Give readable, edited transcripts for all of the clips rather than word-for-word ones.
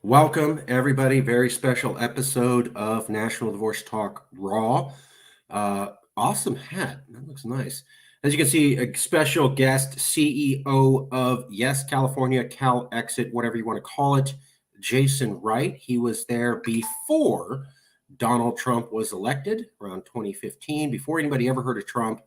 Welcome, everybody. Very special episode of National Divorce Talk Raw. Awesome hat. That looks nice. As you can see, a special guest, CEO of Yes California, Cal Exit, whatever you want to call it, Jason Wright. He was there before Donald Trump was elected around 2015, before anybody ever heard of Trump,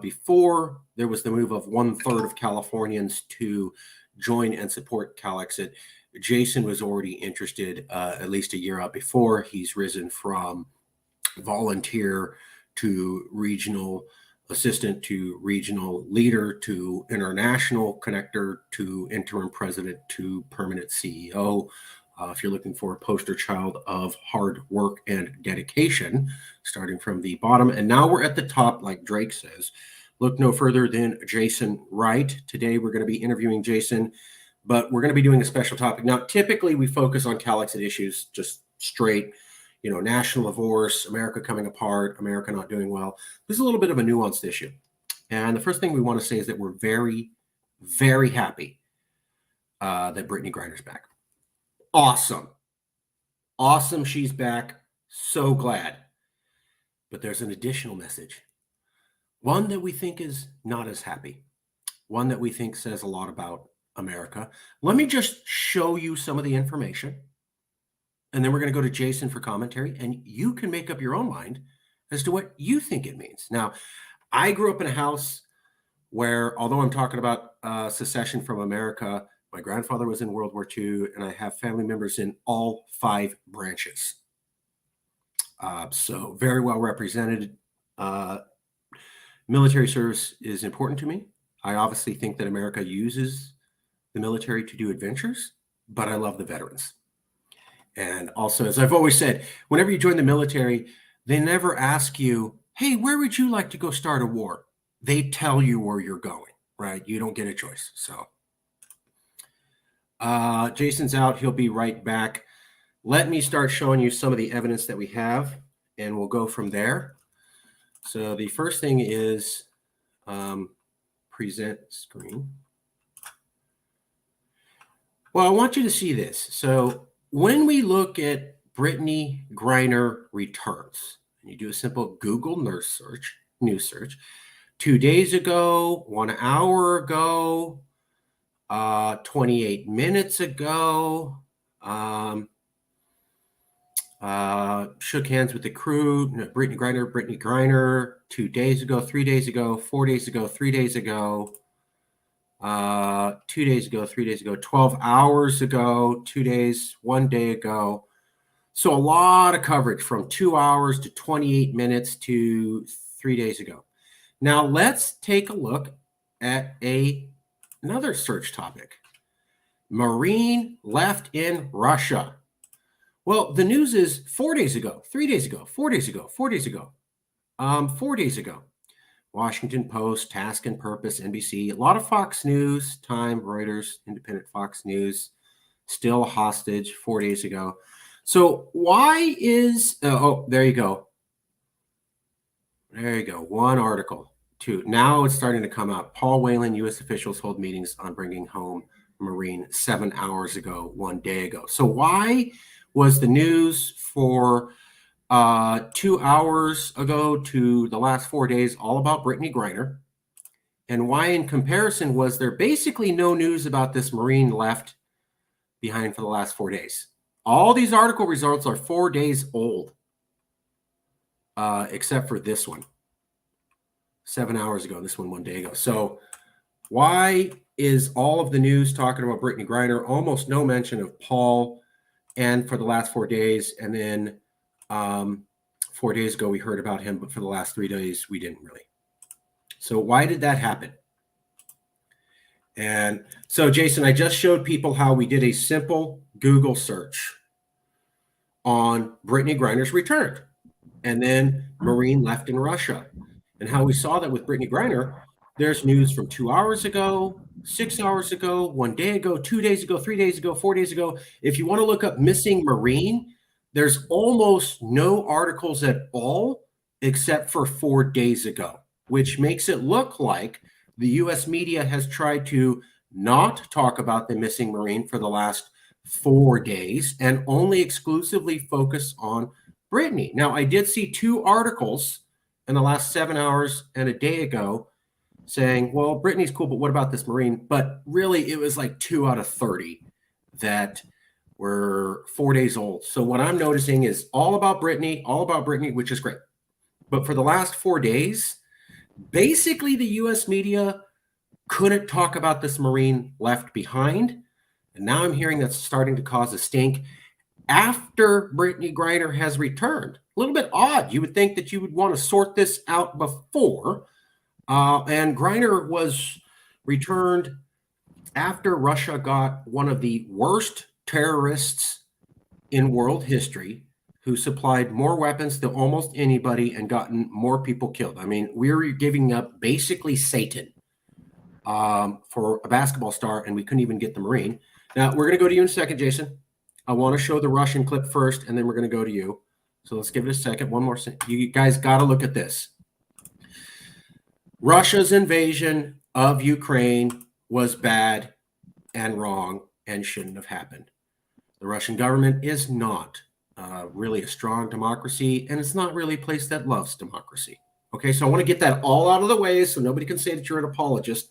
before there was the move of 1/3 of Californians to join and support Cal Exit. Jason was already interested at least a year out before. He's risen from volunteer to regional assistant to regional leader to international connector to interim president to permanent CEO. If you're looking for a poster child of hard work and dedication, starting from the bottom. And now we're at the top, like Drake says. Look no further than Jason Wright. Today we're going to be interviewing Jason, but we're going to be doing a special topic. Now, typically we focus on Cal Exit issues, just straight, national divorce, America coming apart, America not doing well. This is a little bit of a nuanced issue. And the first thing we want to say is that we're very, very happy that Brittney Griner's back. Awesome. Awesome she's back. So glad. But there's an additional message. One that we think is not as happy. One that we think says a lot about America. Let me just show you some of the information. And then we're going to go to Jason for commentary. And you can make up your own mind as to what you think it means. Now, I grew up in a house where, although I'm talking about secession from America, my grandfather was in World War II, and I have family members in all 5 branches. So very well represented. Military service is important to me. I obviously think that America uses the military to do adventures, but I love the veterans. And also, as I've always said, whenever you join the military, they never ask you, hey, where would you like to go start a war? They tell you where you're going, right? You don't get a choice. So Jason's out. He'll be right back. Let me start showing you some of the evidence that we have, and we'll go from there. So the first thing is present screen. Well, I want you to see this. So when we look at Brittney Griner returns, and you do a simple Google news search, 2 days ago, 1 hour ago, 28 minutes ago, shook hands with the crew, Brittney Griner, 2 days ago, 3 days ago, 4 days ago, 3 days ago, 2 days ago, 3 days ago, 12 hours ago, 2 days, 1 day ago. So a lot of coverage from 2 hours to 28 minutes to 3 days ago. Now let's take a look at another search topic. Marine left in Russia. Well, the news is 4 days ago, 3 days ago, 4 days ago, 4 days ago, 4 days ago. Washington Post, Task and Purpose, NBC, a lot of Fox News, Time, Reuters, Independent Fox News, still hostage 4 days ago. So why is, there you go. There you go. One article, 2. Now it's starting to come out. Paul Whelan, U.S. officials hold meetings on bringing home Marine 7 hours ago, 1 day ago. So why was the news for 2 hours ago to the last 4 days all about Brittney Griner? And why, in comparison, was there basically no news about this Marine left behind for the last 4 days? All these article results are 4 days old, except for this one, 7 hours ago, this one 1 day ago. So why is all of the news talking about Brittney Griner, almost no mention of Paul, and for the last 4 days, and then 4 days ago we heard about him, but for the last 3 days we didn't really. So why did that happen? And so, Jason, I just showed people how we did a simple Google search on Brittney Griner's return, and then Marine left in Russia, and how we saw that with Brittney Griner. There's news from 2 hours ago, 6 hours ago, 1 day ago, 2 days ago, 3 days ago, 4 days ago. If you want to look up missing Marine, there's almost no articles at all except for 4 days ago, which makes it look like the U.S. media has tried to not talk about the missing Marine for the last 4 days and only exclusively focus on Brittney. Now, I did see 2 articles in the last 7 hours and a day ago saying, well, Brittney's cool, but what about this Marine? But really, it was like 2 out of 30 that were 4 days old. So what I'm noticing is all about Brittney, which is great. But for the last 4 days, basically the U.S. media couldn't talk about this Marine left behind. And now I'm hearing that's starting to cause a stink after Brittney Griner has returned. A little bit odd. You would think that you would want to sort this out before. And Griner was returned after Russia got one of the worst terrorists in world history, who supplied more weapons to almost anybody and gotten more people killed. I mean, we're giving up basically Satan for a basketball star, and we couldn't even get the Marine. Now, we're going to go to you in a second, Jason. I want to show the Russian clip first, and then we're going to go to you. So let's give it a second. One more second. You guys got to look at this. Russia's invasion of Ukraine was bad and wrong and shouldn't have happened. The Russian government is not really a strong democracy, and it's not really a place that loves democracy. Okay, so I want to get that all out of the way so nobody can say that you're an apologist.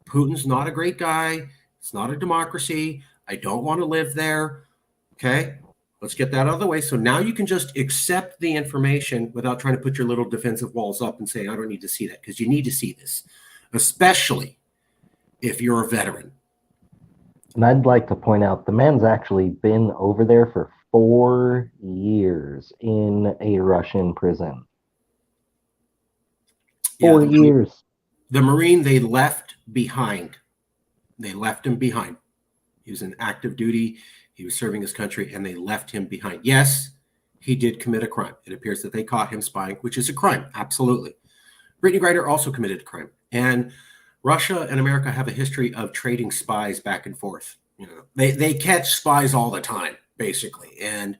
Putin's not a great guy. It's not a democracy. I don't want to live there. Okay, let's get that out of the way. So now you can just accept the information without trying to put your little defensive walls up and say, I don't need to see that, because you need to see this, especially if you're a veteran. And I'd like to point out the man's actually been over there for 4 years in a Russian prison. 4 years. The Marine they left behind. They left him behind. He was in active duty. He was serving his country, and they left him behind. Yes, he did commit a crime. It appears that they caught him spying, which is a crime. Absolutely. Brittney Griner also committed a crime. And Russia and America have a history of trading spies back and forth. You know, they catch spies all the time, basically. And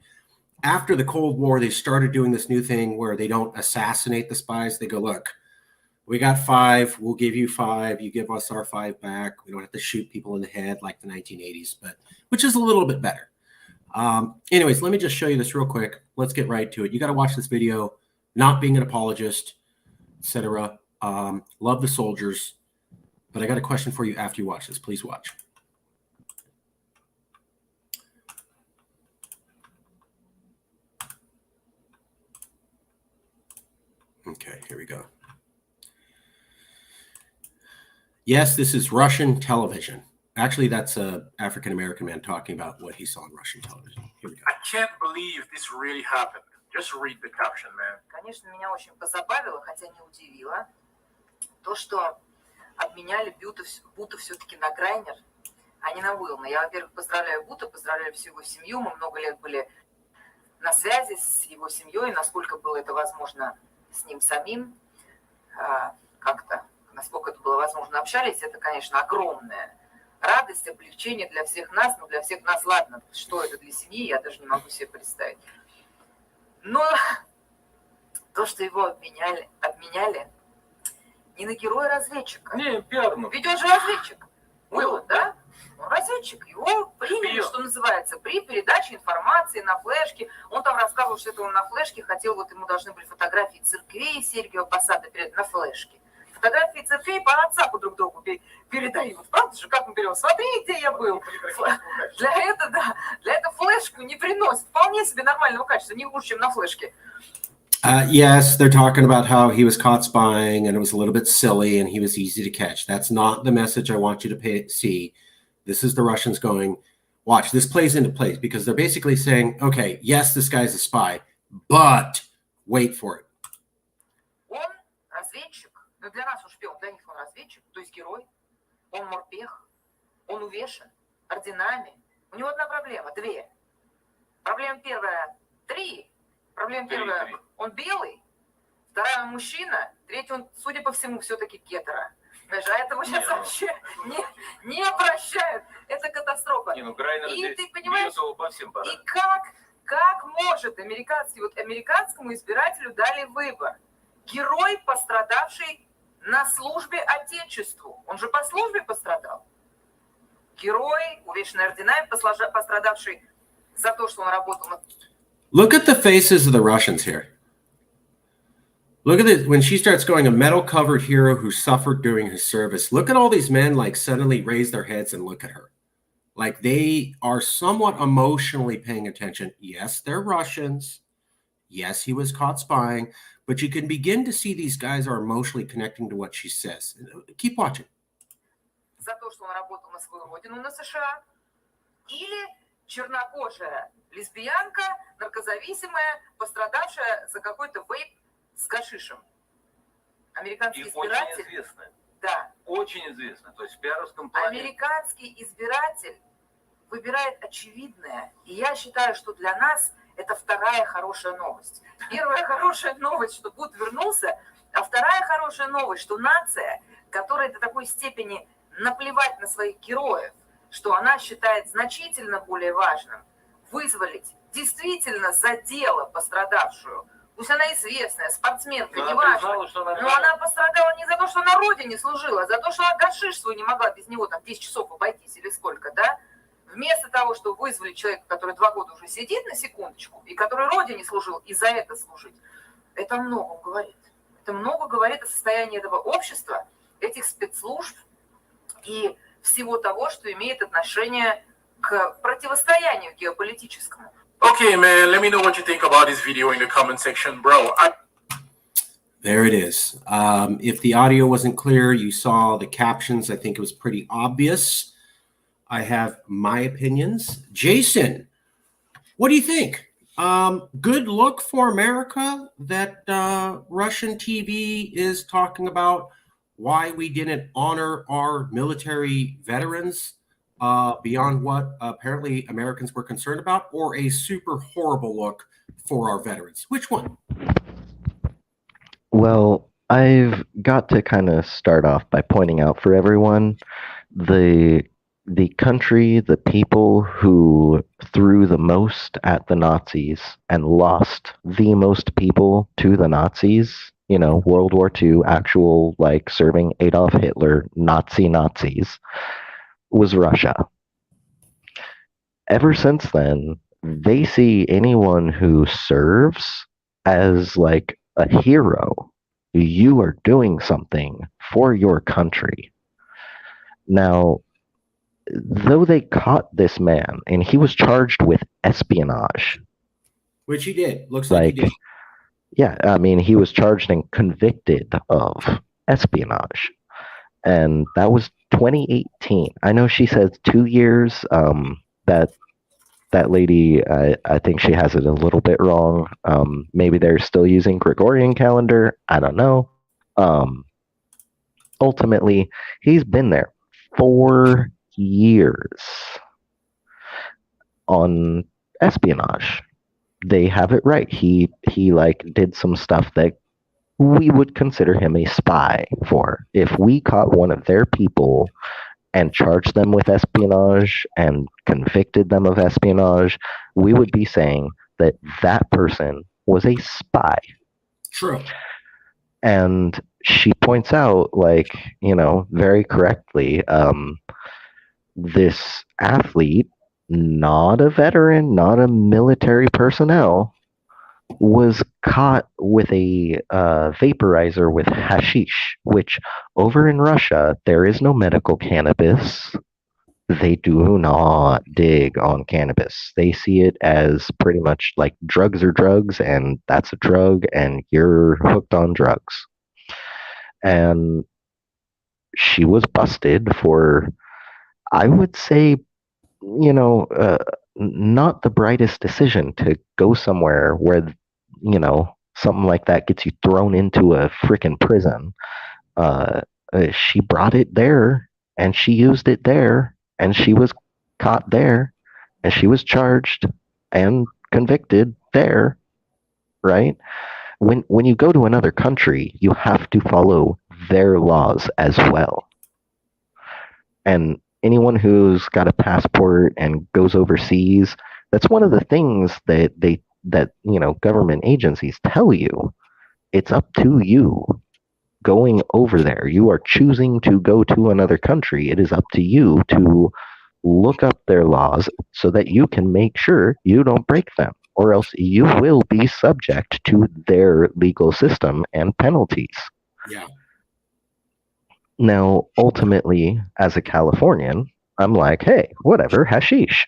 after the Cold War, they started doing this new thing where they don't assassinate the spies. They go, look, we got 5. We'll give you 5. You give us our 5 back. We don't have to shoot people in the head like the 1980s, but which is a little bit better. Anyways, let me just show you this real quick. Let's get right to it. You got to watch this video. Not being an apologist, etc. Love the soldiers, but I got a question for you after you watch this. Please watch. Okay, here we go. Yes, this is Russian television. Actually, that's a African-American man talking about what he saw on Russian television. Here we go. I can't believe this really happened. Just read the caption, man. Конечно, меня очень позабавило, хотя не удивило, то, что обменяли Бута все-таки на Грайнер, а не на Уилна. Я, во-первых, поздравляю Бута, поздравляю всю его семью. Мы много лет были на связи с его семьей, насколько было это возможно с ним самим, как-то, насколько это было возможно, общались. Это, конечно, огромная радость, облегчение для всех нас, но для всех нас, ладно, что это для семьи, я даже не могу себе представить. Но то, что его обменяли не на героя-разведчика. Не, пиарно. Ведь он же разведчик. Уилл, да? Он разведчик. Его приняли, что называется, при передаче информации на флешке. Он там рассказывал, что это он на флешке хотел, вот ему должны были фотографии церквей Сергиева Посада передать на флешке. Фотографии церквей по WhatsApp друг другу передают. Правда же, как мы берем? Смотри, где я был. Для этого флешку не приносит. Вполне себе нормального качества, не хуже, чем на флешке. Yes, they're talking about how he was caught spying and it was a little bit silly and he was easy to catch. That's not the message I want you to see. This is the Russians going, watch, this plays into place because they're basically saying, okay, yes, this guy's a spy, but wait for it. Он разведчик. Но для нас он шпион, для них он разведчик, то есть герой. Он морпех. Он увешан орденами. У него одна проблема, 2. Проблема первая, 3. Проблема первая, он белый. Вторая, он мужчина. Третий, он, судя по всему, все-таки гетеро. А этого сейчас вообще не прощают. Это катастрофа. Не, ну Грайнер и ты понимаешь, по всем парам. и как может американскому избирателю дали выбор? Герой, пострадавший на службе Отечеству. Он же по службе пострадал. герой, увешанный орденами, пострадавший за то, что он работал на... Look at the faces of the Russians here. Look at it when she starts going, a medal-covered hero who suffered during his service. Look at all these men like suddenly raise their heads and look at her. Like they are somewhat emotionally paying attention. Yes, they're Russians. Yes, he was caught spying. But you can begin to see these guys are emotionally connecting to what she says. Keep watching. За то, что он работал на свою родину, на США. Или чернокожая лесбиянка, наркозависимая, пострадавшая за какой-то вейп с гашишем. Американский И избиратель... очень известная. Да. Очень известная. То есть в пиаровском плане. Американский избиратель выбирает очевидное. И я считаю, что для нас это вторая хорошая новость. Первая хорошая новость, что Буд вернулся, а вторая хорошая новость, что нация, которая до такой степени наплевать на своих героев, что она считает значительно более важным вызволить действительно за дело пострадавшую. Пусть она известная, спортсменка, неважно. Но она пострадала не за то, что на родине служила, а за то, что она гашиш свой не могла без него там 10 часов обойтись или сколько, да? Вместо того, чтобы вызвали человека, который 2 года уже сидит на секундочку, и который родине служил, и за это служить, это много говорит. Это много говорит о состоянии этого общества, этих спецслужб и всего того, что имеет отношение к противостоянию геополитическому. Okay, man, let me know what you think about this video in the comment section, bro. There it is. If the audio wasn't clear, you saw the captions. I think it was pretty obvious. I have my opinions. Jason, what do you think? Good look for America that Russian TV is talking about why we didn't honor our military veterans beyond what apparently Americans were concerned about, or a super horrible look for our veterans? Which one? Well, I've got to kind of start off by pointing out for everyone the country, the people who threw the most at the Nazis and lost the most people to the Nazis, you know, World War II, actual, like, serving Adolf Hitler, Nazis, was Russia. Ever since then, they see anyone who serves as, like, a hero. You are doing something for your country. Now, though they caught this man, and he was charged with espionage. Which he did. Looks like he did. Yeah, I mean, he was charged and convicted of espionage. And that was 2018. I know she says 2 years. That lady, I think she has it a little bit wrong. Maybe they're still using Gregorian calendar. I don't know. Ultimately, he's been there 4 years on espionage. They have it right. He like did some stuff that we would consider him a spy for. If we caught one of their people and charged them with espionage and convicted them of espionage, we would be saying that that person was a spy. True. And she points out, like, you know, very correctly, this athlete, not a veteran, not a military personnel, was caught with a vaporizer with hashish, which over in Russia, there is no medical cannabis. They do not dig on cannabis. They see it as pretty much like drugs are drugs, and that's a drug, and you're hooked on drugs. And she was busted for, I would say, you know, not the brightest decision to go somewhere where, you know, something like that gets you thrown into a freaking prison. She brought it there, and she used it there, and she was caught there, and she was charged and convicted there, right? When you go to another country, you have to follow their laws as well. And anyone who's got a passport and goes overseas, that's one of the things that you know, government agencies tell you. It's up to you going over there. You are choosing to go to another country. It is up to you to look up their laws so that you can make sure you don't break them, or else you will be subject to their legal system and penalties. Yeah. Now, ultimately, as a Californian, I'm like, hey, whatever, hashish.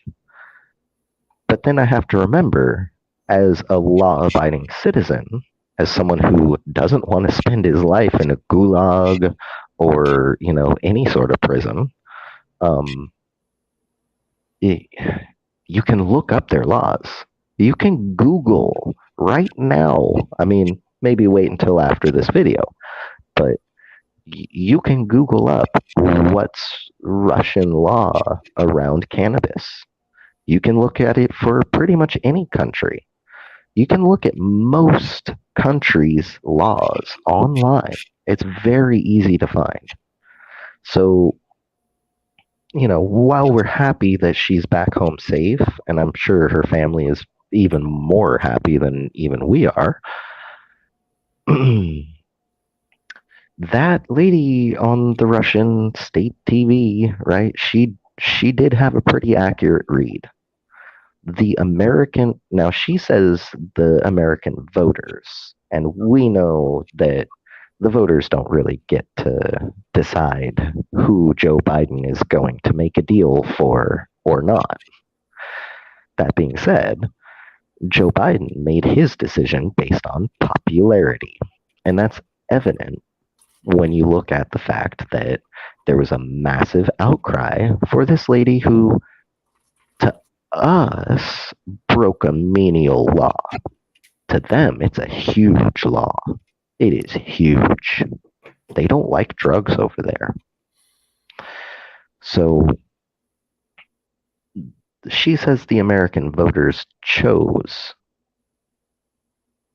But then I have to remember, as a law-abiding citizen, as someone who doesn't want to spend his life in a gulag or, any sort of prison, you can look up their laws. You can Google right now. I mean, maybe wait until after this video, but you can Google up what's Russian law around cannabis. You can look at it for pretty much any country. You can look at most countries' laws online. It's very easy to find. So, while we're happy that she's back home safe, and I'm sure her family is even more happy than even we are, that lady on the Russian state TV, right? She did have a pretty accurate read. Now she says the American voters, and we know that the voters don't really get to decide who Joe Biden is going to make a deal for or not. That being said, Joe Biden made his decision based on popularity, and that's evident when you look at the fact that there was a massive outcry for this lady who, to us, broke a menial law. To them, it's a huge law. It is huge. They don't like drugs over there. So she says the American voters chose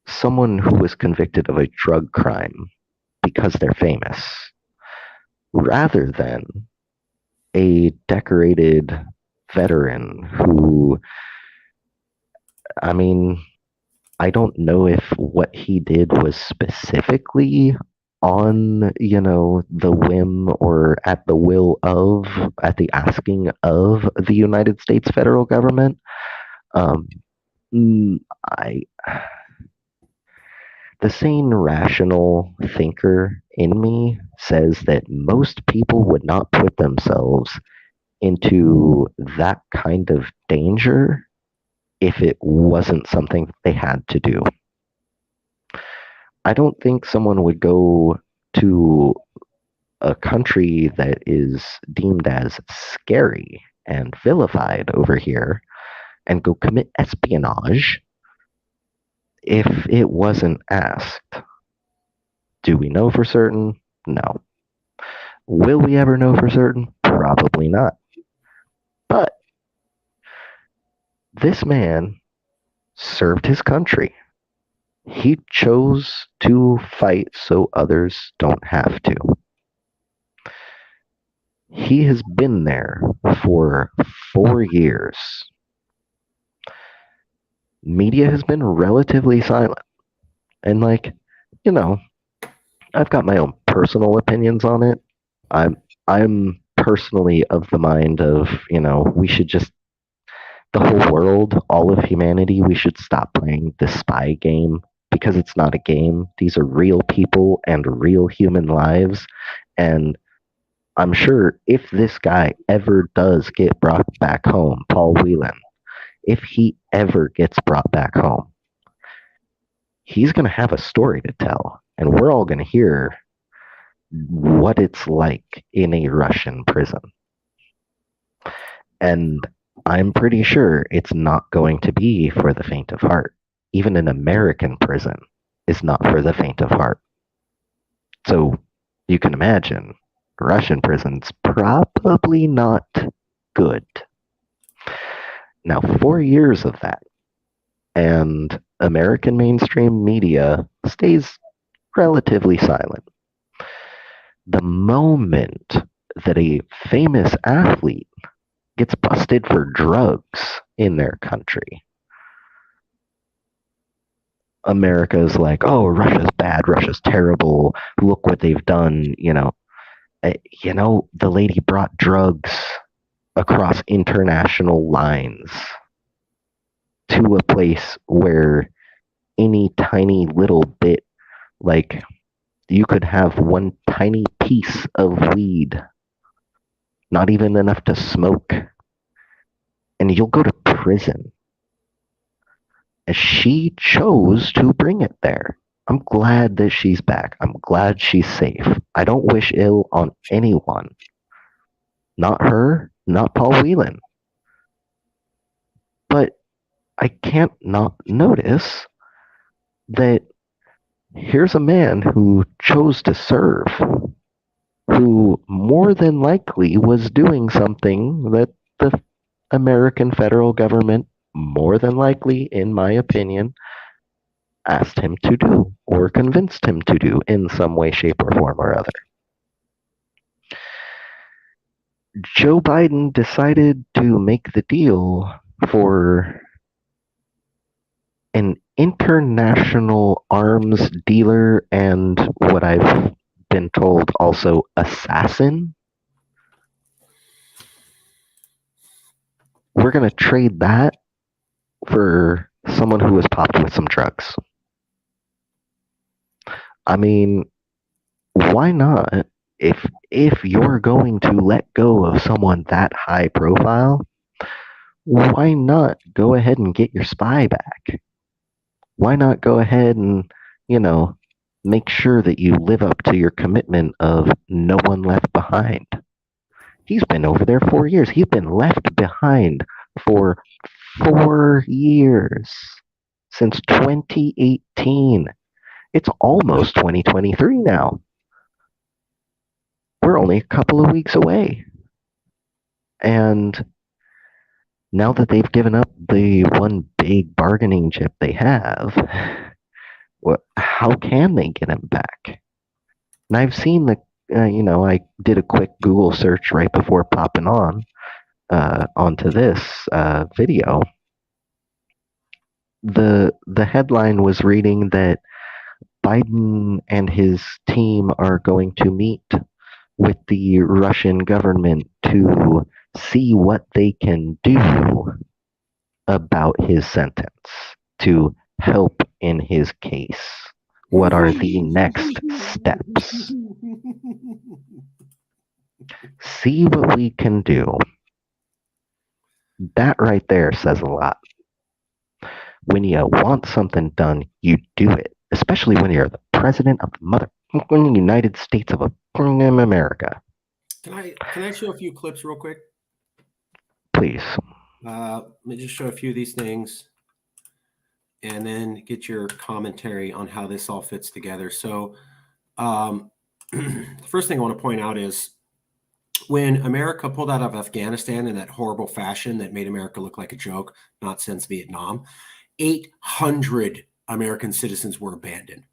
someone who was convicted of a drug crime because they're famous, rather than a decorated veteran who, I mean, I don't know if what he did was specifically on, the whim or at the will of, at the asking of the United States federal government. The sane, rational thinker in me says that most people would not put themselves into that kind of danger if it wasn't something that they had to do. I don't think someone would go to a country that is deemed as scary and vilified over here and go commit espionage if it wasn't asked. Do we know for certain? No. Will we ever know for certain? Probably not. But this man served his country. He chose to fight so others don't have to. He has been there for 4 years. Media has been relatively silent. And I've got my own personal opinions on it. I'm personally of the mind of, we should just, the whole world, all of humanity, we should stop playing the spy game, because it's not a game. These are real people and real human lives. And I'm sure if this guy ever does get brought back home, Paul Whelan, if he ever gets brought back home, he's going to have a story to tell. And we're all going to hear what it's like in a Russian prison. And I'm pretty sure it's not going to be for the faint of heart. Even an American prison is not for the faint of heart. So you can imagine, Russian prison's probably not good. Now, 4 years of that, and American mainstream media stays relatively silent. The moment that a famous athlete gets busted for drugs in their country, America's like, oh, Russia's bad, Russia's terrible, look what they've done, the lady brought drugs across international lines to a place where any tiny little bit, like you could have one tiny piece of weed, not even enough to smoke, and you'll go to prison. And she chose to bring it there. I'm glad that she's back. I'm glad she's safe. I don't wish ill on anyone. Not her, not Paul Whelan. But I can't not notice that here's a man who chose to serve, who more than likely was doing something that the American federal government, more than likely, in my opinion, asked him to do or convinced him to do in some way, shape, or form or other. Joe Biden decided to make the deal for an international arms dealer and what I've been told also assassin. We're going to trade that for someone who was popped with some drugs. I mean, why not? If you're going to let go of someone that high profile, why not go ahead and get your spy back? Why not go ahead and, make sure that you live up to your commitment of no one left behind? He's been over there 4 years. He's been left behind for 4 years. Since 2018. It's almost 2023 now. We're only a couple of weeks away. And now that they've given up the one big bargaining chip they have, how can they get him back? And I've seen I did a quick Google search right before popping onto this video. The headline was reading that Biden and his team are going to meet with the Russian government to see what they can do about his sentence, to help in his case. What are the next steps? See what we can do. That right there says a lot. When you want something done, you do it. Especially when you're the president of the United States of America. Can I show a few clips real quick? Please. Let me just show a few of these things and then get your commentary on how this all fits together. So the first thing I want to point out is when America pulled out of Afghanistan in that horrible fashion that made America look like a joke, not since Vietnam, 800 American citizens were abandoned.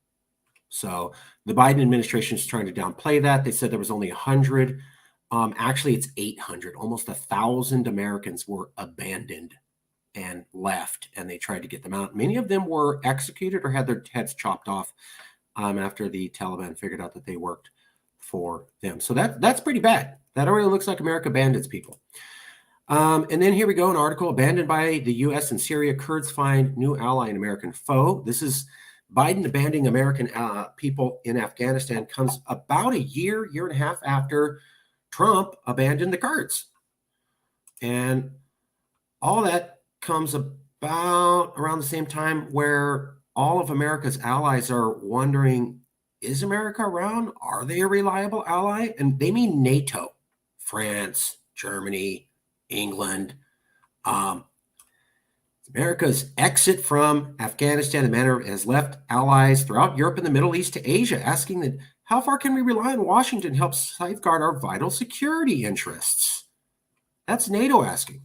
So the Biden administration is trying to downplay that. They said there was only 100. Actually, it's 800. Almost 1,000 Americans were abandoned and left, and they tried to get them out. Many of them were executed or had their heads chopped off after the Taliban figured out that they worked for them. So that's pretty bad. That already looks like America abandons people. And then here we go, an article, abandoned by the U.S. and Syria, Kurds find new ally and American foe. This is Biden abandoning American people in Afghanistan comes about a year and a half after Trump abandoned the Kurds. And all that comes about around the same time where all of America's allies are wondering, is America around? Are they a reliable ally? And they mean NATO, France, Germany, England. America's exit from Afghanistan, the manner has left allies throughout Europe and the Middle East to Asia, asking that how far can we rely on Washington to help safeguard our vital security interests? That's NATO asking.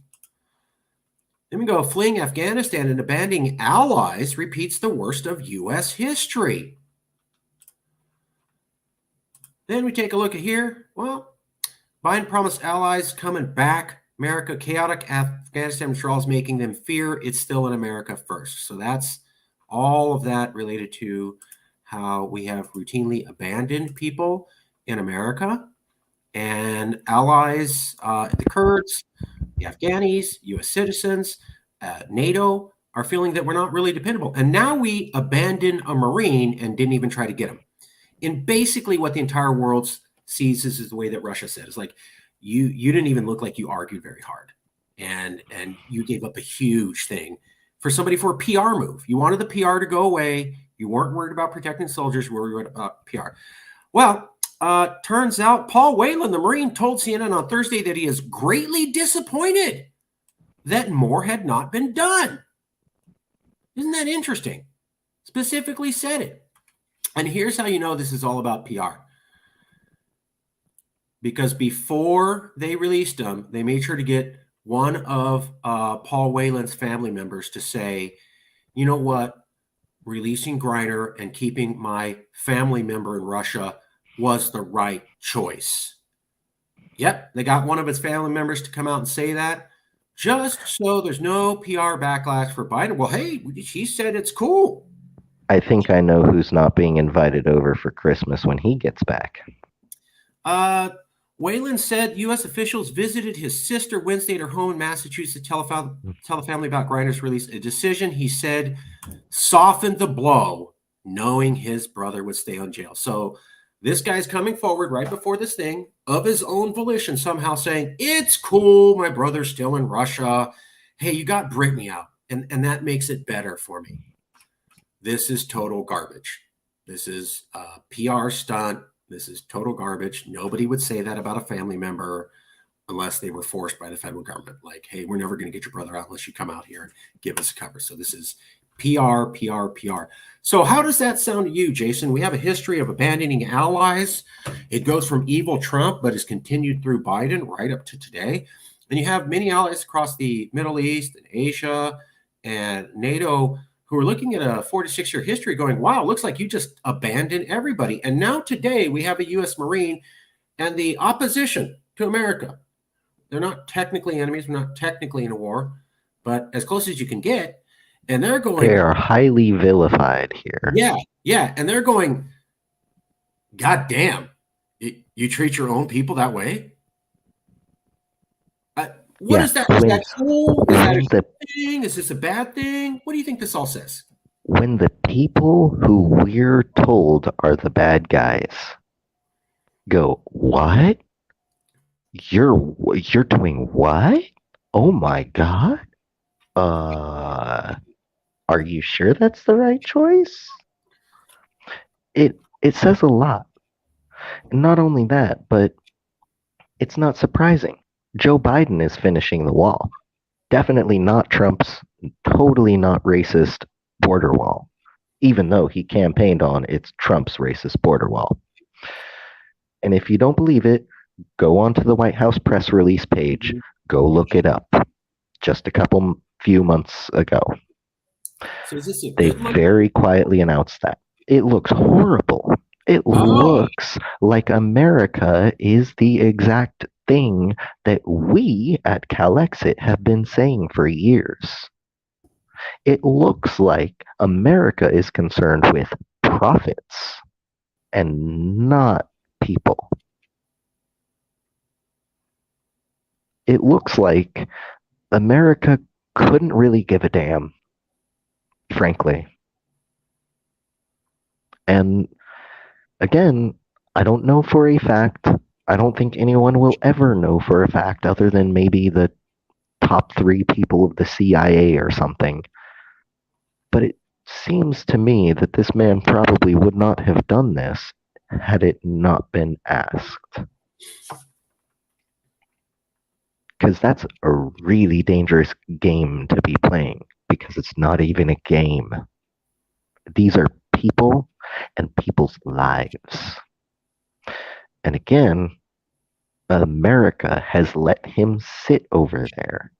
Then we go, fleeing Afghanistan and abandoning allies repeats the worst of U.S. history. Then we take a look at here. Well, Biden promised allies coming back. America, chaotic Afghanistan withdrawals making them fear it's still in America first. So that's all of that related to how we have routinely abandoned people in America and allies, the Kurds, the Afghanis, U.S. citizens, NATO are feeling that we're not really dependable. And now we abandon a Marine and didn't even try to get him. And basically what the entire world sees is the way that Russia said. It's like, you didn't even look like you argued very hard. And you gave up a huge thing for somebody for a PR move. You wanted the PR to go away. You weren't worried about protecting soldiers. You were worried about PR. Well, turns out Paul Whelan, the Marine, told CNN on Thursday that he is greatly disappointed that more had not been done. Isn't that interesting? Specifically said it. And here's how you know this is all about PR. Because before they released him, they made sure to get one of Paul Whelan's family members to say, you know what, releasing Griner and keeping my family member in Russia was the right choice. Yep, they got one of his family members to come out and say that, just so there's no PR backlash for Biden. Well, hey, he said it's cool. I think I know who's not being invited over for Christmas when he gets back. Whelan said U.S. officials visited his sister Wednesday at her home in Massachusetts to tell the family about Griner's release. A decision, he said, softened the blow, knowing his brother would stay on jail. So this guy's coming forward right before this thing of his own volition, somehow saying, it's cool, my brother's still in Russia. Hey, you got Brittany out, and that makes it better for me. This is total garbage. This is a PR stunt. This is total garbage. Nobody would say that about a family member unless they were forced by the federal government. Like, hey, we're never going to get your brother out unless you come out here and give us a cover. So this is PR. So how does that sound to you, Jason? We have a history of abandoning allies. It goes from evil Trump, but has continued through Biden right up to today. And you have many allies across the Middle East and Asia and NATO who are looking at a 46-year history going, wow, looks like you just abandoned everybody. And now today we have a U.S. Marine and the opposition to America. They're not technically enemies. We're not technically in a war, but as close as you can get. And they're going. They are highly vilified here. Yeah. And they're going, God damn, you treat your own people that way? What is that? Is that cool? Is that a good thing? Is this a bad thing? What do you think this all says? When the people who we're told are the bad guys go, what? You're doing what? Oh my God. Are you sure that's the right choice? It says a lot. And not only that, but it's not surprising. Joe Biden is finishing the wall. Definitely not Trump's totally not racist border wall, even though he campaigned on it's Trump's racist border wall. And if you don't believe it, go onto the White House press release page, go look it up. Just a few months ago. So is this they very quietly announced that. It looks horrible. It looks like America is the exact thing that we at Calexit have been saying for years. It looks like America is concerned with profits and not people. It looks like America couldn't really give a damn, frankly. And again, I don't know for a fact. I don't think anyone will ever know for a fact other than maybe the top 3 people of the CIA or something. But it seems to me that this man probably would not have done this had it not been asked. Because that's a really dangerous game to be playing, because it's not even a game. These are people and people's lives. And again, America has let him sit over there.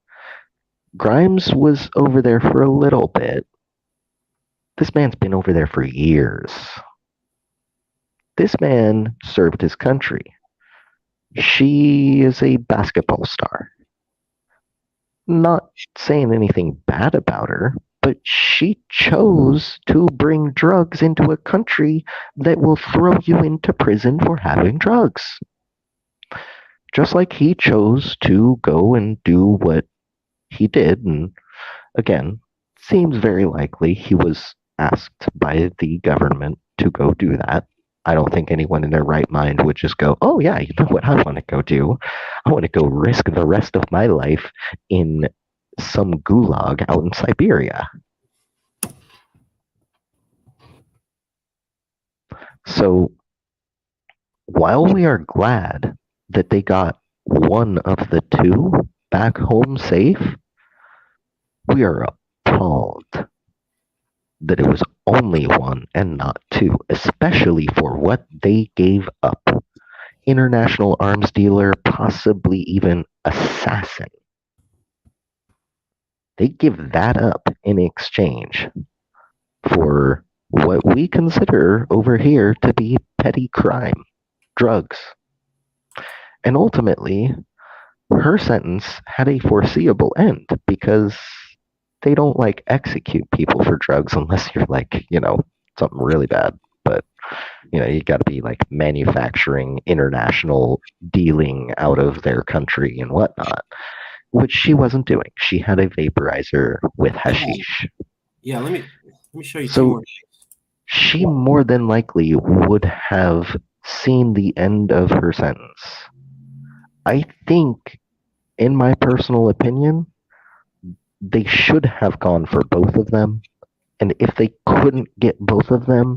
Grimes was over there for a little bit. This man's been over there for years. This man served his country. She is a basketball star. Not saying anything bad about her, but she chose to bring drugs into a country that will throw you into prison for having drugs. just like he chose to go and do what he did. And again, seems very likely he was asked by the government to go do that. I don't think anyone in their right mind would just go, oh, yeah, you know what I want to go do? I want to go risk the rest of my life in some gulag out in Siberia. So while we are glad that they got one of the two back home safe, we are appalled that it was only one and not two, especially for what they gave up. International arms dealer, possibly even assassin. They give that up in exchange for what we consider over here to be petty crime, drugs. And ultimately, her sentence had a foreseeable end because they don't like execute people for drugs unless you're like, something really bad. But, you got to be like manufacturing international dealing out of their country and whatnot, which she wasn't doing. She had a vaporizer with hashish. Yeah, let me show you two So more. she more than likely would have seen the end of her sentence. I think, in my personal opinion, they should have gone for both of them. And if they couldn't get both of them,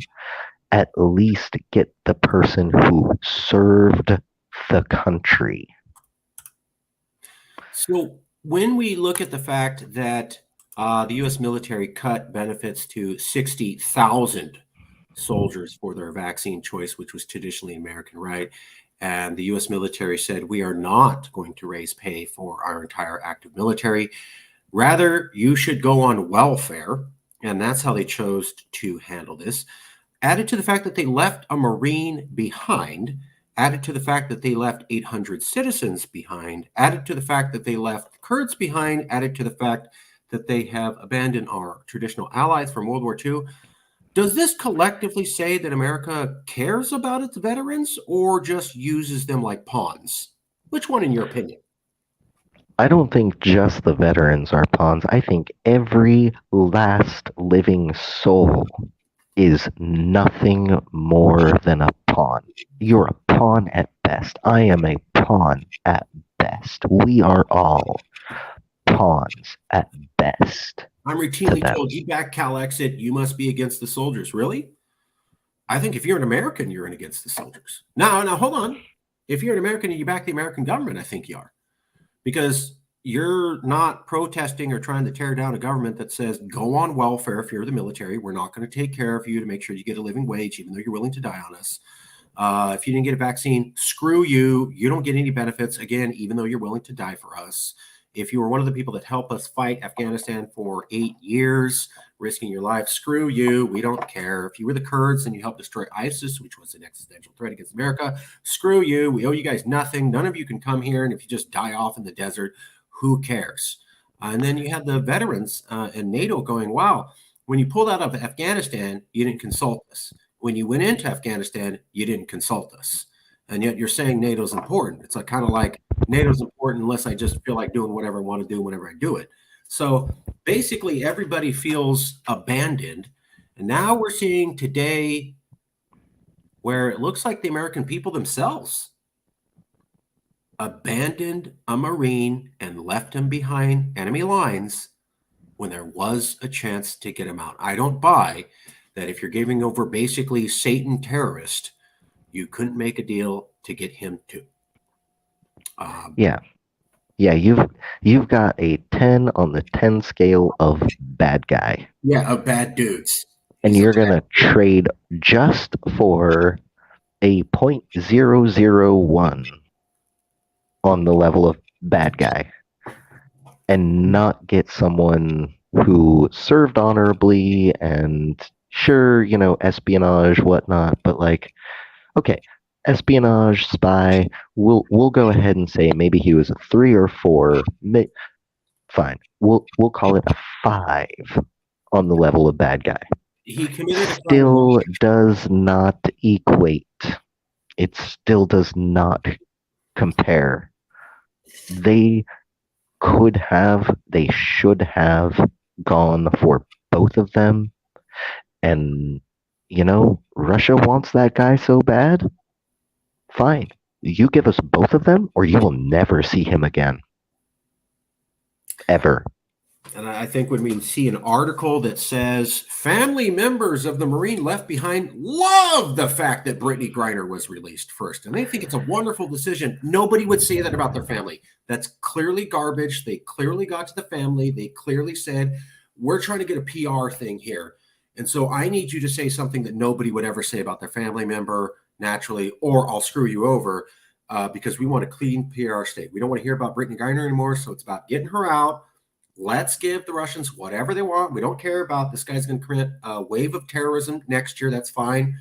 at least get the person who served the country. So when we look at the fact that the U.S. military cut benefits to 60,000 soldiers for their vaccine choice, which was traditionally American right, and the U.S. military said, we are not going to raise pay for our entire active military. Rather, you should go on welfare. And that's how they chose to handle this. Added to the fact that they left a Marine behind, added to the fact that they left 800 citizens behind, added to the fact that they left Kurds behind, added to the fact that they have abandoned our traditional allies from World War II. Does this collectively say that America cares about its veterans or just uses them like pawns? Which one, in your opinion? I don't think just the veterans are pawns. I think every last living soul is nothing more than a pawn. You're a pawn at best. I am a pawn at best. We are all pawns at best. I'm routinely told, you back Cal Exit, you must be against the soldiers. Really? I think if you're an American, you're in against the soldiers. Now, hold on. If you're an American and you back the American government, I think you are. Because you're not protesting or trying to tear down a government that says, go on welfare if you're the military. We're not going to take care of you to make sure you get a living wage, even though you're willing to die on us. If you didn't get a vaccine, screw you. You don't get any benefits, again, even though you're willing to die for us. If you were one of the people that helped us fight Afghanistan for 8 years, risking your life, screw you. We don't care. If you were the Kurds and you helped destroy ISIS, which was an existential threat against America, screw you. We owe you guys nothing. None of you can come here. And if you just die off in the desert, who cares? And then you had the veterans and NATO going, wow, when you pulled out of Afghanistan, you didn't consult us. When you went into Afghanistan, you didn't consult us. And yet you're saying NATO's important. It's like kind of like NATO's important unless I just feel like doing whatever I want to do whenever I do it. So basically everybody feels abandoned. And now we're seeing today where it looks like the American people themselves abandoned a Marine and left him behind enemy lines when there was a chance to get him out. I don't buy that if you're giving over basically Satan terrorist, you couldn't make a deal to get him too. Yeah, you've got a 10 on the 10 scale of bad guy. Yeah, of bad dudes. And you're going to trade just for a 0.001 on the level of bad guy and not get someone who served honorably and sure, espionage, whatnot, but like, okay, espionage, spy, we'll go ahead and say maybe he was a 3 or 4. Fine. We'll call it a 5 on the level of bad guy. He committed still does not equate. It still does not compare. They they should have gone for both of them. And, Russia wants that guy so bad. Fine. You give us both of them, or you will never see him again. Ever. And I think when we see an article that says family members of the Marine left behind love the fact that Brittany Griner was released first. And they think it's a wonderful decision. Nobody would say that about their family. That's clearly garbage. They clearly got to the family. They clearly said, we're trying to get a PR thing here. And so I need you to say something that nobody would ever say about their family member naturally, or I'll screw you over because we want a clean PR state. We don't want to hear about Brittany Griner anymore. So it's about getting her out. Let's give the Russians whatever they want. We don't care about this guy's going to commit a wave of terrorism next year. That's fine.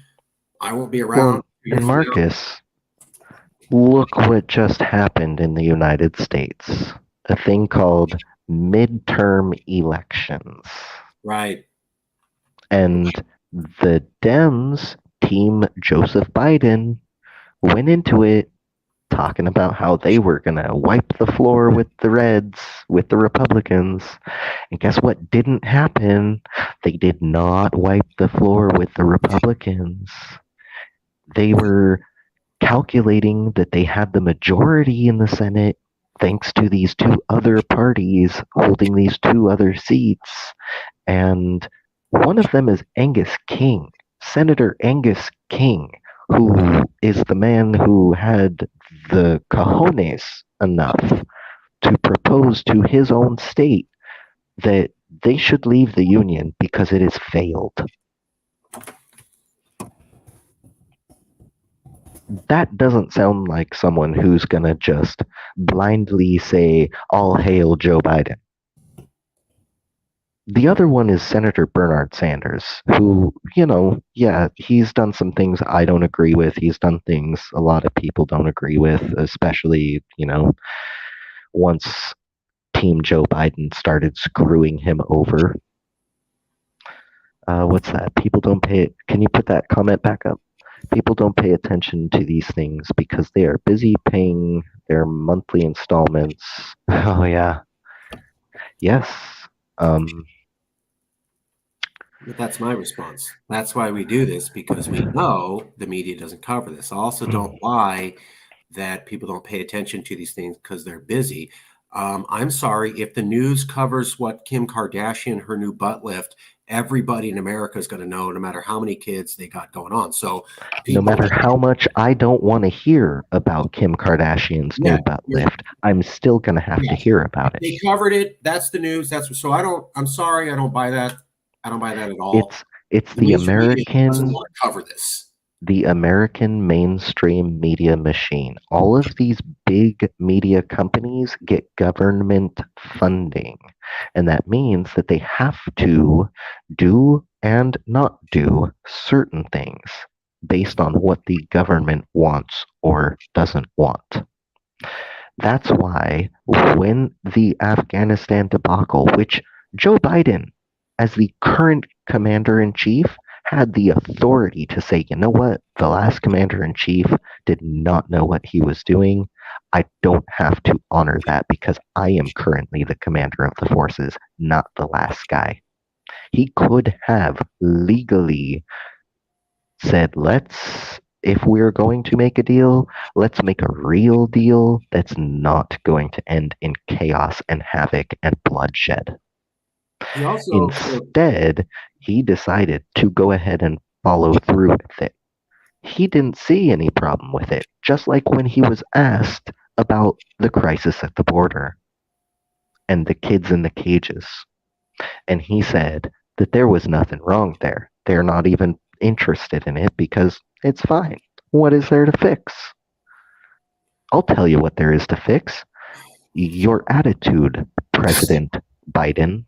I won't be around. Well, and Marcus, look what just happened in the United States. A thing called midterm elections. Right. And the Dems, Team Joseph Biden, went into it talking about how they were going to wipe the floor with the Reds, with the Republicans. And guess what didn't happen? They did not wipe the floor with the Republicans. They were calculating that they had the majority in the Senate thanks to these two other parties holding these two other seats. And one of them is Angus King, Senator Angus King, who is the man who had the cojones enough to propose to his own state that they should leave the Union because it has failed. That doesn't sound like someone who's going to just blindly say, all hail Joe Biden. The other one is Senator Bernard Sanders, who, he's done some things I don't agree with. He's done things a lot of people don't agree with, especially, once Team Joe Biden started screwing him over. What's that? Can you put that comment back up? People don't pay attention to these things because they are busy paying their monthly installments. Oh, yeah. Yes. But that's my response. That's why we do this, because we know the media doesn't cover this. I also don't lie that people don't pay attention to these things because they're busy. I'm sorry, if the news covers what Kim Kardashian, her new butt lift, everybody in America is going to know, no matter how many kids they got going on. So no matter how much I don't want to hear about Kim Kardashian's new butt lift, I'm still going to have to hear about it. They covered it. That's the news. I'm sorry. I don't buy that. I don't buy that at all. It's the American doesn't want to cover this. The American mainstream media machine. All of these big media companies get government funding, and that means that they have to do and not do certain things based on what the government wants or doesn't want. That's why when the Afghanistan debacle, which Joe Biden, as the current commander-in-chief, had the authority to say, you know what, the last commander-in-chief did not know what he was doing. I don't have to honor that because I am currently the commander of the forces, not the last guy. He could have legally said, if we're going to make a deal, let's make a real deal that's not going to end in chaos and havoc and bloodshed. Instead, he decided to go ahead and follow through with it. He didn't see any problem with it, just like when he was asked about the crisis at the border and the kids in the cages. And he said that there was nothing wrong there. They're not even interested in it because it's fine. What is there to fix? I'll tell you what there is to fix. Your attitude, President Biden.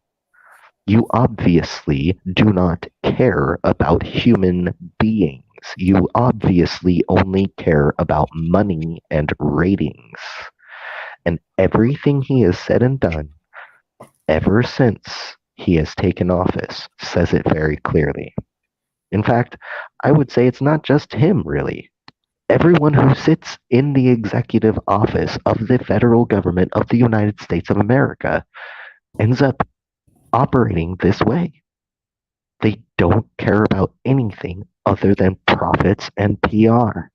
You obviously do not care about human beings. You obviously only care about money and ratings. And everything he has said and done ever since he has taken office says it very clearly. In fact, I would say it's not just him, really. Everyone who sits in the executive office of the federal government of the United States of America ends up operating this way. They don't care about anything other than profits and PR.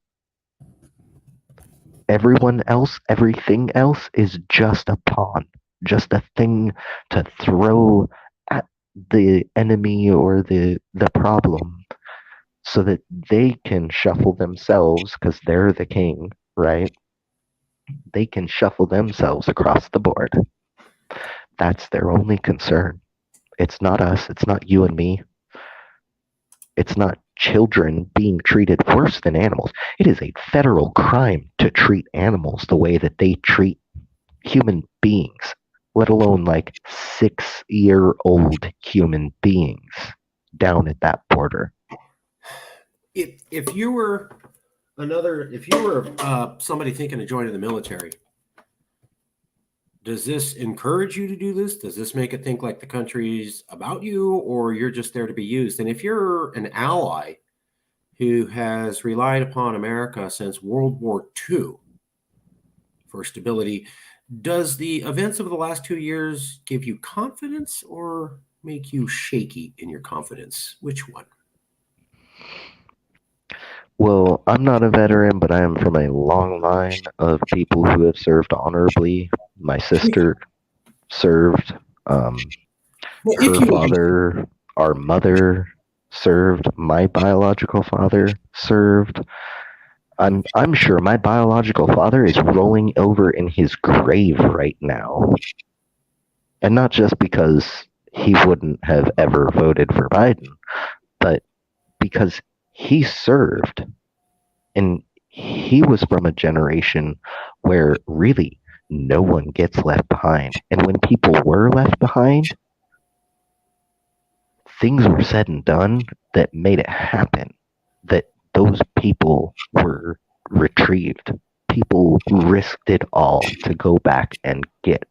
Everyone else, everything else is just a pawn, just a thing to throw at the enemy or the problem so that they can shuffle themselves, because they're the king, right? They can shuffle themselves across the board. That's their only concern. It's not us, it's not you and me. It's not children being treated worse than animals. It is a federal crime to treat animals the way that they treat human beings, let alone like 6-year-old human beings down at that border. If you were somebody thinking of joining the military, does this encourage you to do this? Does this make it think like the country's about you, or you're just there to be used? And if you're an ally who has relied upon America since World War II for stability, does the events of the last 2 years give you confidence or make you shaky in your confidence? Which one? Well, I'm not a veteran, but I am from a long line of people who have served honorably. My sister served. Her father, our mother, served. My biological father served. I'm sure my biological father is rolling over in his grave right now. And not just because he wouldn't have ever voted for Biden, but because he served. And he was from a generation where really no one gets left behind. And when people were left behind, things were said and done that made it happen, that those people were retrieved. People risked it all to go back and get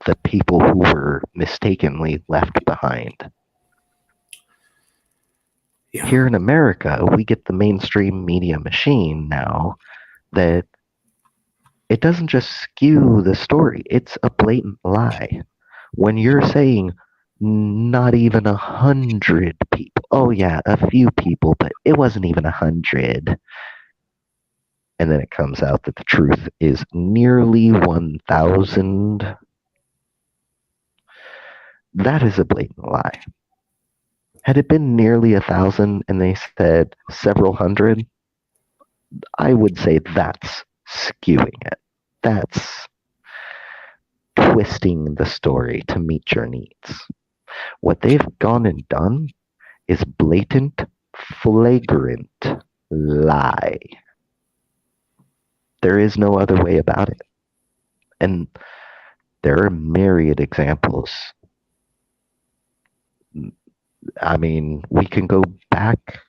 the people who were mistakenly left behind. Yeah. Here in America, we get the mainstream media machine now that it doesn't just skew the story, it's a blatant lie. When you're saying not even 100 people, oh yeah, a few people, but it wasn't even 100. And then it comes out that the truth is nearly 1,000. That is a blatant lie. Had it been nearly 1,000 and they said several hundred, I would say that's skewing it. That's twisting the story to meet your needs. What they've gone and done is blatant, flagrant lie. There is no other way about it. And there are myriad examples. I mean, we can go back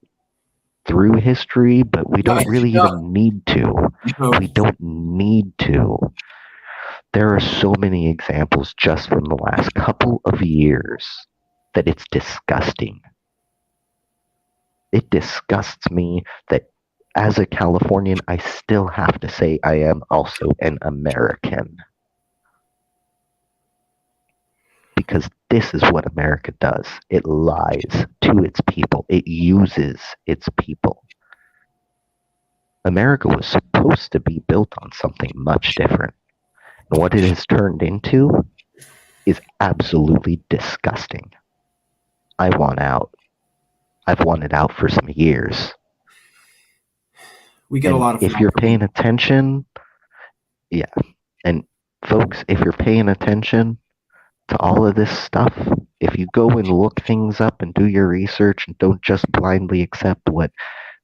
through history, but we don't really even need to. We don't need to. There are so many examples just from the last couple of years that it's disgusting. It disgusts me that as a Californian, I still have to say I am also an American. Because this is what America does. It lies to its people. It uses its people. America was supposed to be built on something much different. And what it has turned into is absolutely disgusting. I want out. I've wanted out for some years. We get a lot of. If you're paying attention, yeah. And folks, if you're paying attention to all of this stuff, if you go and look things up and do your research and don't just blindly accept what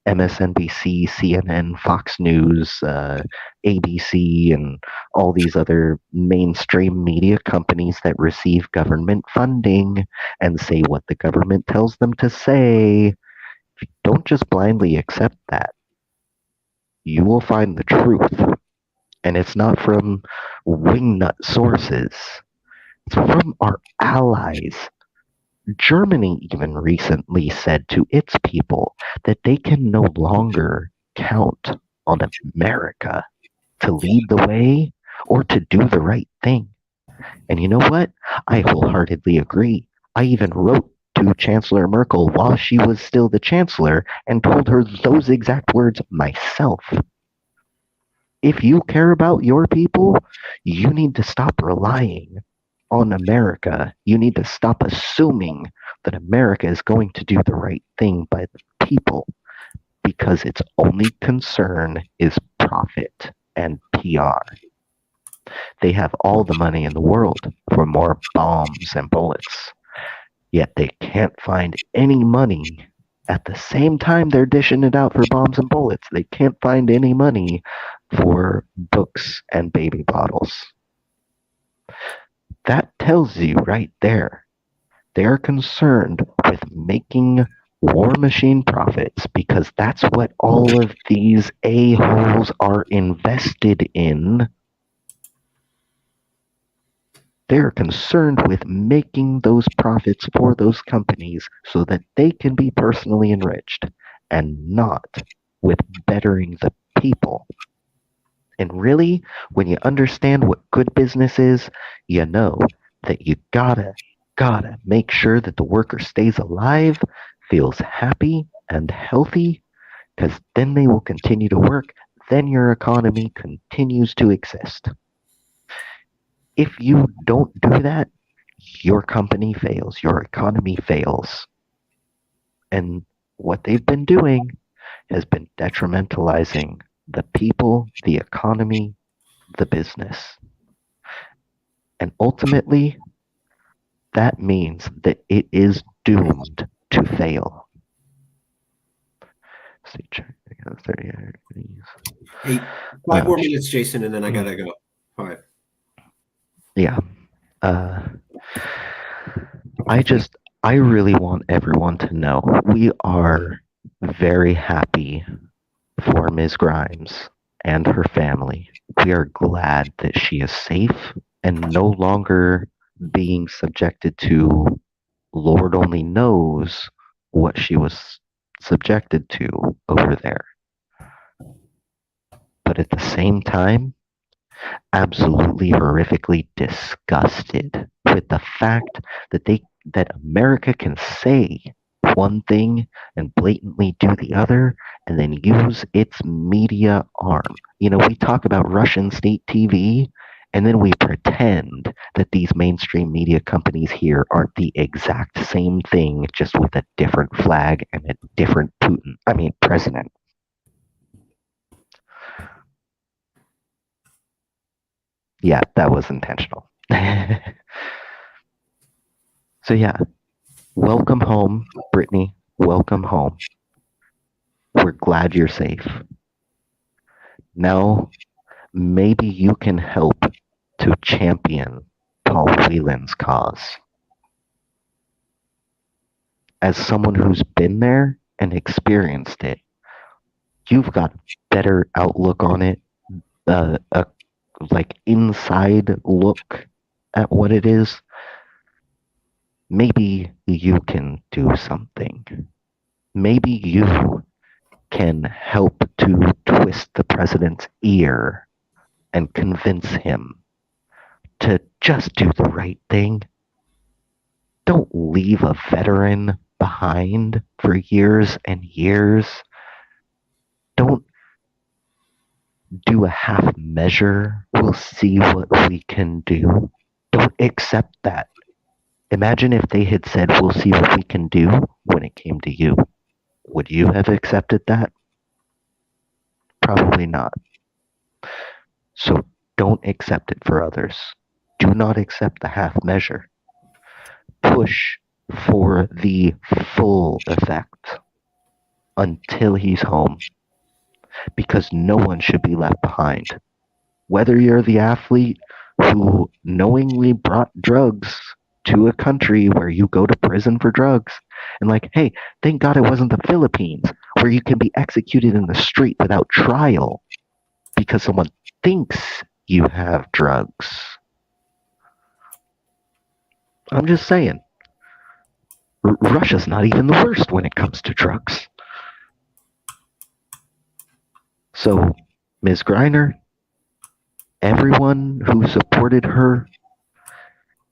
MSNBC, CNN, Fox News, ABC, and all these other mainstream media companies that receive government funding and say what the government tells them to say, if you don't just blindly accept that, you will find the truth. And it's not from wingnut sources. It's from our allies. Germany even recently said to its people that they can no longer count on America to lead the way or to do the right thing. And you know what? I wholeheartedly agree. I even wrote to Chancellor Merkel while she was still the chancellor and told her those exact words myself. If you care about your people, you need to stop relying on America. You need to stop assuming that America is going to do the right thing by the people, because its only concern is profit and PR. They have all the money in the world for more bombs and bullets, yet they can't find any money. At the same time they're dishing it out for bombs and bullets, they can't find any money for books and baby bottles. That tells you right there, they're concerned with making war machine profits, because that's what all of these a-holes are invested in. They're concerned with making those profits for those companies so that they can be personally enriched, and not with bettering the people. And really, when you understand what good business is, you know that you gotta make sure that the worker stays alive, feels happy and healthy, because then they will continue to work, then your economy continues to exist. If you don't do that, your company fails, your economy fails. And what they've been doing has been detrimentalizing the people, the economy, the business. And ultimately, that means that it is doomed to fail. Hey, 5 more minutes, Jason, and then I gotta go. 5. Yeah. I really want everyone to know we are very happy for Ms. Grimes and her family. We are glad that she is safe and no longer being subjected to Lord only knows what she was subjected to over there. But at the same time, absolutely horrifically disgusted with the fact that America can say one thing and blatantly do the other, and then use its media arm. You know, we talk about Russian state TV, and then we pretend that these mainstream media companies here aren't the exact same thing, just with a different flag and a different president. Yeah, that was intentional. So yeah, welcome home, Brittany. Welcome home. We're glad you're safe. Now, maybe you can help to champion Paul Whelan's cause. As someone who's been there and experienced it, you've got better outlook on it, like inside look at what it is. Maybe you can do something. Maybe you can help to twist the president's ear and convince him to just do the right thing. Don't leave a veteran behind for years and years. Don't do a half measure. We'll see what we can do. Don't accept that. Imagine if they had said, we'll see what we can do when it came to you. Would you have accepted that? Probably not. So don't accept it for others. Do not accept the half measure. Push for the full effect until he's home, because no one should be left behind. Whether you're the athlete who knowingly brought drugs to a country where you go to prison for drugs, and like, hey, thank God it wasn't the Philippines, where you can be executed in the street without trial because someone thinks you have drugs. I'm just saying, Russia's not even the worst when it comes to drugs. So, Ms. Griner, everyone who supported her,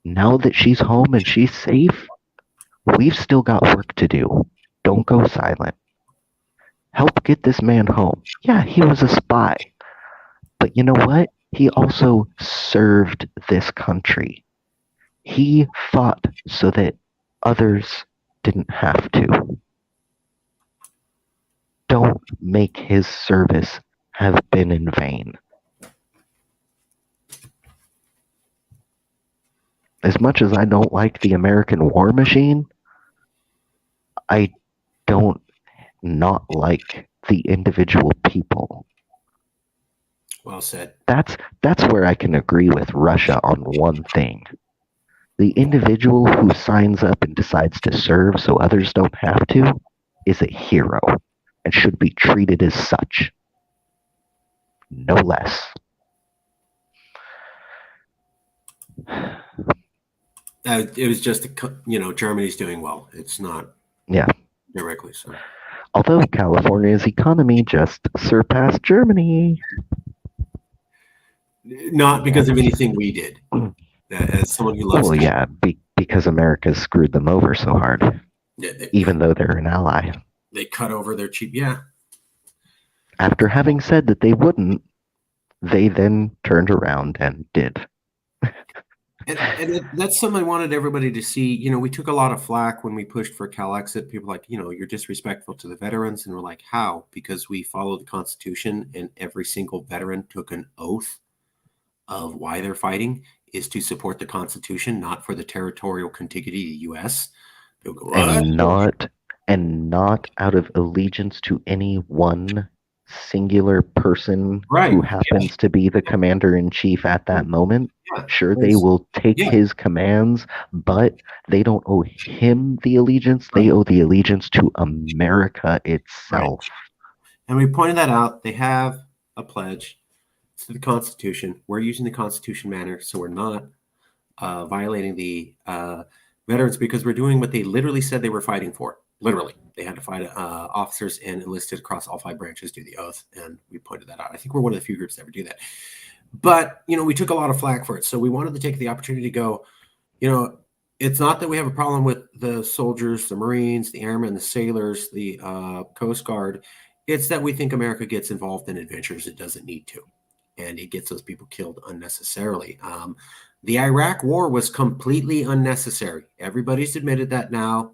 now that she's home and she's safe, we've still got work to do. Don't go silent. Help get this man home. Yeah, he was a spy. But you know what? He also served this country. He fought so that others didn't have to. Don't make his service have been in vain. As much as I don't like the American war machine, I don't not like the individual people. Well said. That's where I can agree with Russia on one thing. The individual who signs up and decides to serve so others don't have to is a hero and should be treated as such. No less. It was just, Germany's doing well. It's not Yeah. directly so. Although California's economy just surpassed Germany. Not because of anything we did. As someone who loves Well, yeah, because America screwed them over so hard, even though they're an ally. They cut over their cheap, yeah. After having said that they wouldn't, they then turned around and did. And that's something I wanted everybody to see. We took a lot of flack when we pushed for CalExit. People were like, you're disrespectful to the veterans. And we're like, how? Because we followed the Constitution, and every single veteran took an oath of why they're fighting is to support the Constitution, not for the territorial contiguity to the U.S. Go, and not out of allegiance to any one singular person who happens to be the commander-in-chief at that moment. Yeah. Sure, they will take his commands, but they don't owe him the allegiance. They owe the allegiance to America itself. Right. And we pointed that out. They have a pledge to the Constitution. We're using the Constitution manner, so we're not violating the veterans, because we're doing what they literally said they were fighting for. Literally, they had to fight officers and enlisted across all 5 branches do the oath, and we pointed that out. I think we're one of the few groups that ever do that. But we took a lot of flack for it, so we wanted to take the opportunity to go. It's not that we have a problem with the soldiers, the Marines, the airmen, the sailors, the Coast Guard. It's that we think America gets involved in adventures it doesn't need to, and it gets those people killed unnecessarily. The Iraq war was completely unnecessary. Everybody's admitted that now.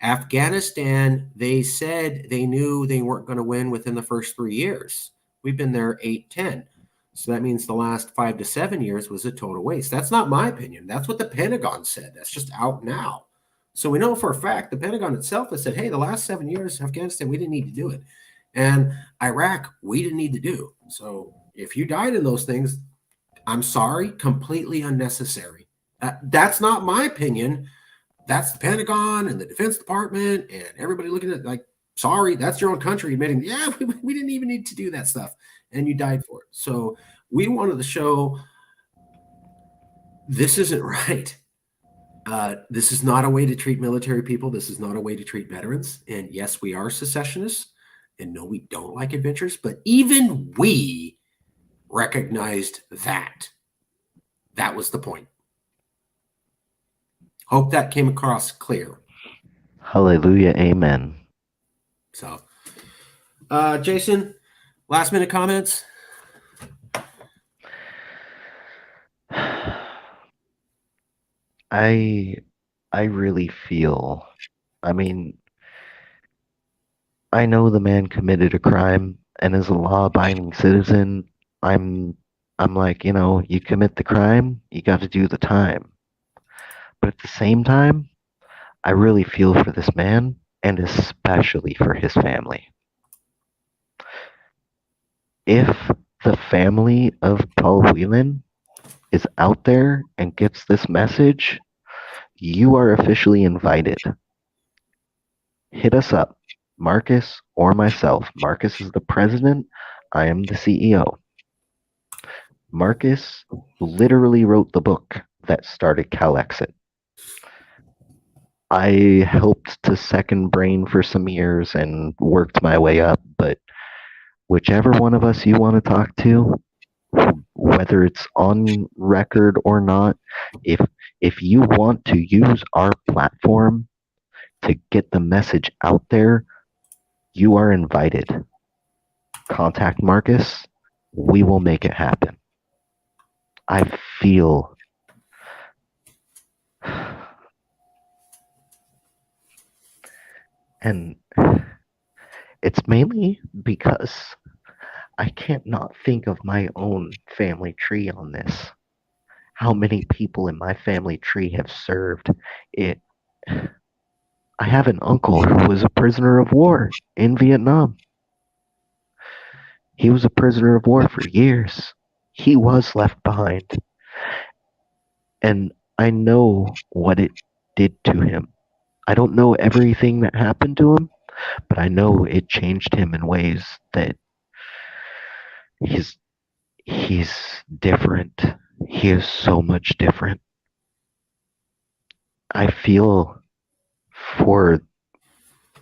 Afghanistan, they said they knew they weren't going to win within the first 3 years. We've been there 8, 10. So that means the last 5 to 7 years was a total waste. That's not my opinion. That's what the Pentagon said. That's just out now. So we know for a fact the Pentagon itself has said, hey, the last 7 years, Afghanistan, we didn't need to do it. And Iraq, we didn't need to do. So if you died in those things, I'm sorry, completely unnecessary. That's not my opinion. That's the Pentagon and the Defense Department and everybody looking at it like, sorry, that's your own country admitting, yeah, we didn't even need to do that stuff. And you died for it. So we wanted to show this isn't right. This is not a way to treat military people. This is not a way to treat veterans. And yes, we are secessionists. And no, we don't like adventures. But even we recognized that. That was the point. Hope that came across clear. Hallelujah. Amen. So, Jason, last minute comments? I really feel, I know the man committed a crime, and as a law-abiding citizen, I'm like, you commit the crime, you got to do the time. But at the same time, I really feel for this man, and especially for his family. If the family of Paul Whelan is out there and gets this message, you are officially invited. Hit us up, Marcus or myself. Marcus is the president. I am the CEO. Marcus literally wrote the book that started CalExit. I helped to second brain for some years and worked my way up, but whichever one of us you want to talk to, whether it's on record or not, if you want to use our platform to get the message out there, you are invited. Contact Marcus. We will make it happen. I feel and it's mainly because I can't not think of my own family tree on this. How many people in my family tree have served it? I have an uncle who was a prisoner of war in Vietnam. He was a prisoner of war for years. He was left behind. And I know what it did to him. I don't know everything that happened to him, but I know it changed him in ways that he's different. He is so much different. I feel for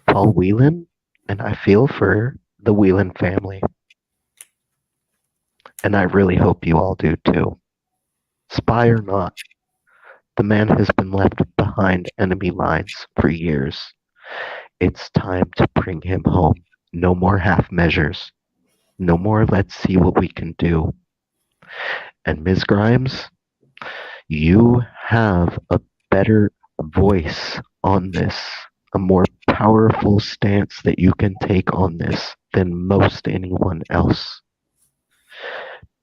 Paul Whelan, and I feel for the Whelan family. And I really hope you all do too. Spy or not, the man has been left behind enemy lines for years. It's time to bring him home. No more half measures. No more let's see what we can do. And Ms. Grimes, you have a better voice on this, a more powerful stance that you can take on this than most anyone else.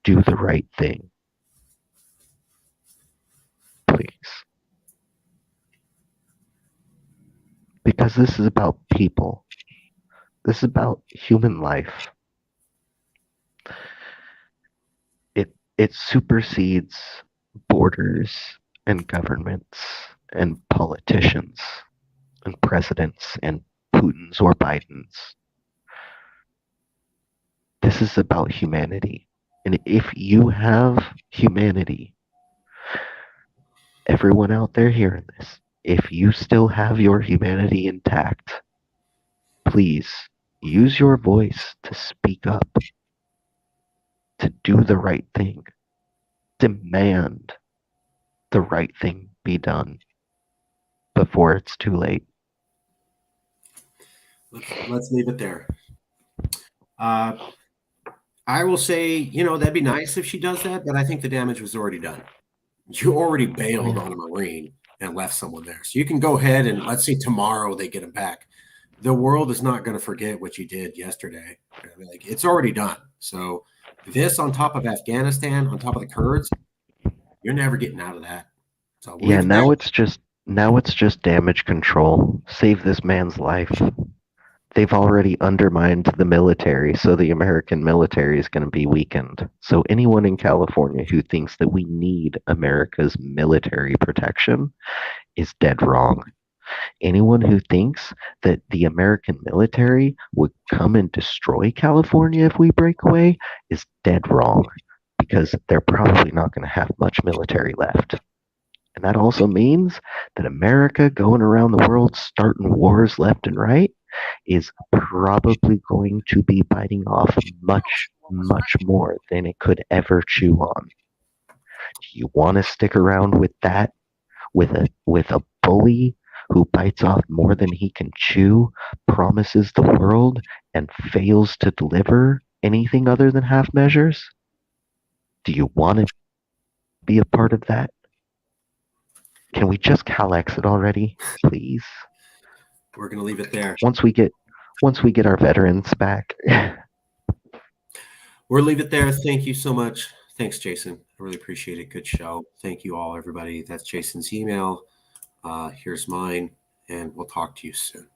Do the right thing. Please. Because this is about people. This is about human life. It supersedes borders and governments and politicians and presidents and Putins or Bidens. This is about humanity. And if you have humanity, everyone out there hearing this, if you still have your humanity intact, please use your voice to speak up, to do the right thing, demand the right thing be done before it's too late. Let's leave it there. I will say, that'd be nice if she does that, but I think the damage was already done. You already bailed on a Marine and left someone there. So you can go ahead and let's say tomorrow they get him back. The world is not going to forget what you did yesterday. It's already done. So this on top of Afghanistan, on top of the Kurds, you're never getting out of that. So yeah, now it's just damage control. Save this man's life. They've already undermined the military, so the American military is going to be weakened. So anyone in California who thinks that we need America's military protection is dead wrong. Anyone who thinks that the American military would come and destroy California if we break away is dead wrong, because they're probably not going to have much military left. And that also means that America going around the world starting wars left and right is probably going to be biting off much, much more than it could ever chew on. Do you want to stick around with that? With a bully who bites off more than he can chew, promises the world, and fails to deliver anything other than half measures? Do you want to be a part of that? Can we just Cal-X it already, please? We're going to leave it there. Once we get our veterans back. We'll leave it there. Thank you so much. Thanks, Jason. I really appreciate it. Good show. Thank you all, everybody. That's Jason's email. Here's mine, and we'll talk to you soon.